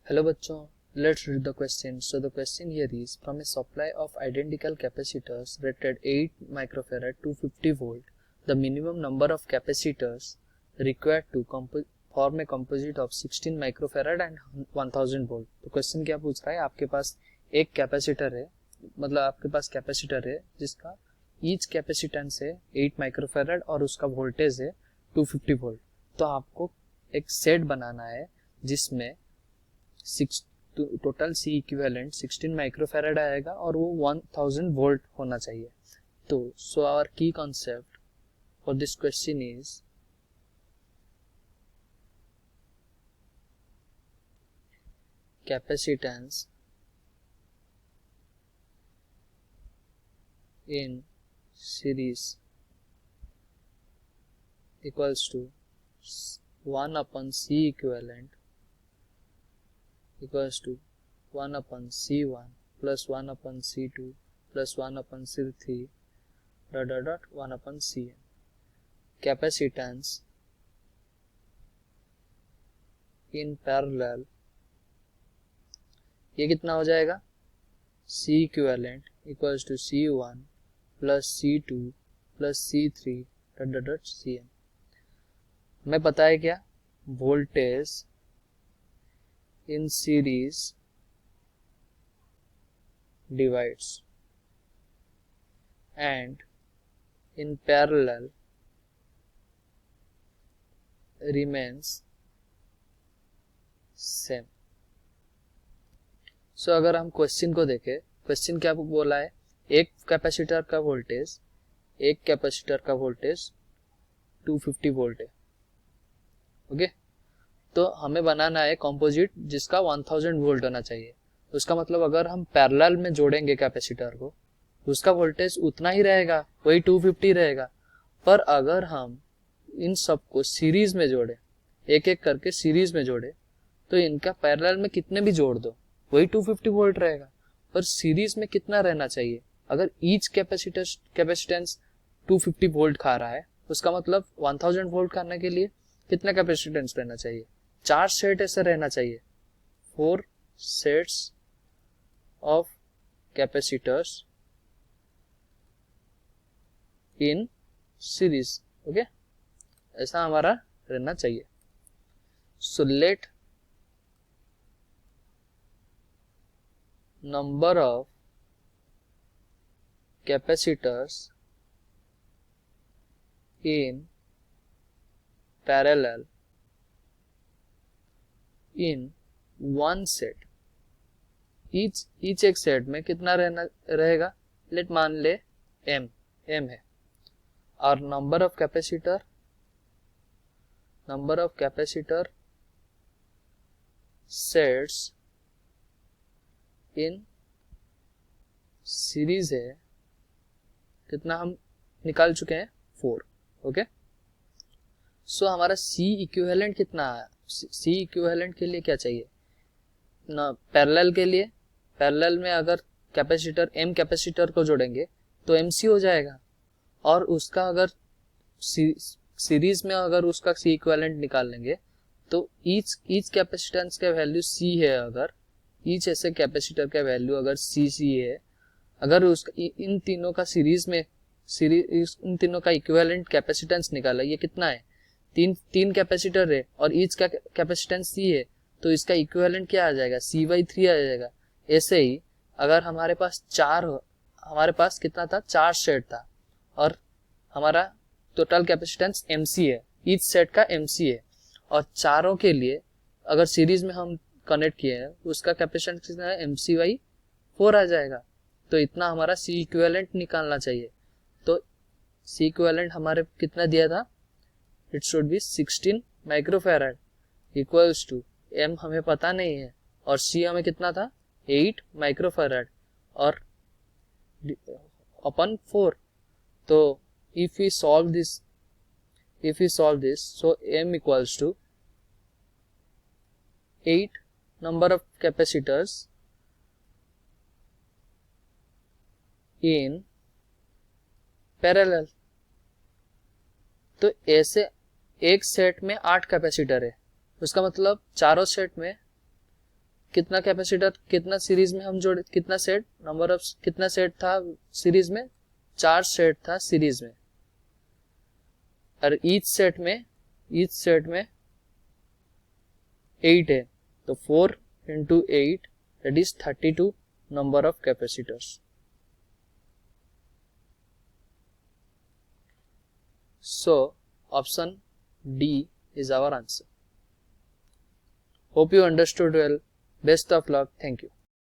Hello bachcho, let's read the question. So the question here is, from a supply of identical capacitors rated 8 microfarad to 50 volt, the minimum number of capacitors required to form a composite of 16 microfarad and 1000 volt. तो question क्या पूछ रहा है, आपके पास एक capacitor है, मतलब आपके पास कैपेसिटर है जिसका ईच कैपेसिटेंस है 8 माइक्रोफैराड और उसका वोल्टेज है 250 वोल्ट. तो आपको एक सेट बनाना है जिसमें टोटल सी इक्विवेलेंट 16 माइक्रोफैराड आएगा और वो 1000 वोल्ट होना चाहिए. तो सो आवर की concept for this question is capacitance in series equals to 1 upon C equivalent equals to 1 upon C1 plus 1 upon C2 plus 1 upon C3 dot 1 upon Cn. Capacitance in parallel, ये कितना हो जाएगा, C equivalent equals to C1 plus C2 plus C3 dot Cn. हमें पता है क्या, voltage in series divides and in parallel remains same. So अगर हम क्वेश्चन को देखें, क्वेश्चन क्या बोला है, एक कैपेसिटर का वोल्टेज 250 वोल्ट है. ओके, तो हमें बनाना है कंपोजिट जिसका 1000 वोल्ट होना चाहिए. उसका मतलब अगर हम पैरेलल में जोड़ेंगे कैपेसिटर को, उसका वोल्टेज उतना ही रहेगा, वही 250 रहेगा. पर अगर हम इन सबको सीरीज में जोड़े, एक एक करके सीरीज में जोड़े, तो इनका पैरेलल में कितने भी जोड़ दो वही 250 वोल्ट रहेगा. पर सीरीज में कितना रहना चाहिए, अगर ईच कैपेसिटेंस 250 वोल्ट खा रहा है, उसका मतलब 1000 वोल्ट खाने के लिए कितना कैपेसिटेंस रहना चाहिए, 4 सेट ऐसे रहना चाहिए, 4 sets of capacitors in series. Okay, ऐसा हमारा रहना चाहिए. So let number of capacitors in parallel in one set, each एक सेट में कितना रहेगा, लेट मान ले m है. और number of capacitor sets in series है, कितना हम निकाल चुके हैं, 4. ओके, सो हमारा C इक्विवेलेंट कितना है, C इक्विवेलेंट के लिए क्या चाहिए ना, पैरेलल के लिए, पैरेलल में अगर कैपेसिटर M कैपेसिटर को जोड़ेंगे तो MC हो जाएगा. और उसका अगर सीरीज में अगर उसका C इक्विवेलेंट निकाल लेंगे तो ईच कैपेसिटेंस का वैल्यू C है, अगर ईच ऐसे कैपेसिटर का वैल्यू अगर सी है, अगर उसका इन तीनों का सीरीज में इन तीनों का इक्विवेलेंट कैपेसिटेंस निकाला, ये कितना है, तीन कैपेसिटर है और ईच का कैपेसिटेंस सी है, तो इसका इक्विवेलेंट क्या आ जाएगा, C/3 आ जाएगा. ऐसे ही अगर हमारे पास कितना था, 4 सेट था और हमारा टोटल कैपेसिटेंस MC है, ईच सेट का MC है, और चारों के लिए अगर सीरीज में हम कनेक्ट किए हैं, उसका कैपेसिटेंस कितना है, MC/4 आ जाएगा. तो इतना हमारा C इक्विवेलेंट निकालना चाहिए. तो C इक्विवेलेंट हमारे कितना दिया था, it should be 16 microfarad equals to M हमें पता नहीं है और C हमें कितना था, 8 माइक्रोफैराड और अपन 4. तो if we solve this so M equals to 8 number of capacitors in parallel. तो ऐसे एक सेट में 8 कैपेसिटर है, उसका मतलब चारों सेट में कितना कैपेसिटर कितना सीरीज में हम जोड़े, कितना सेट नंबर ऑफ कितना सेट था सीरीज में, 4 सेट था सीरीज में, और ईच सेट में 8 है, तो 4 into 8 that is 32 number of capacitors. So option D is our answer. Hope you understood well. Best of luck. Thank you.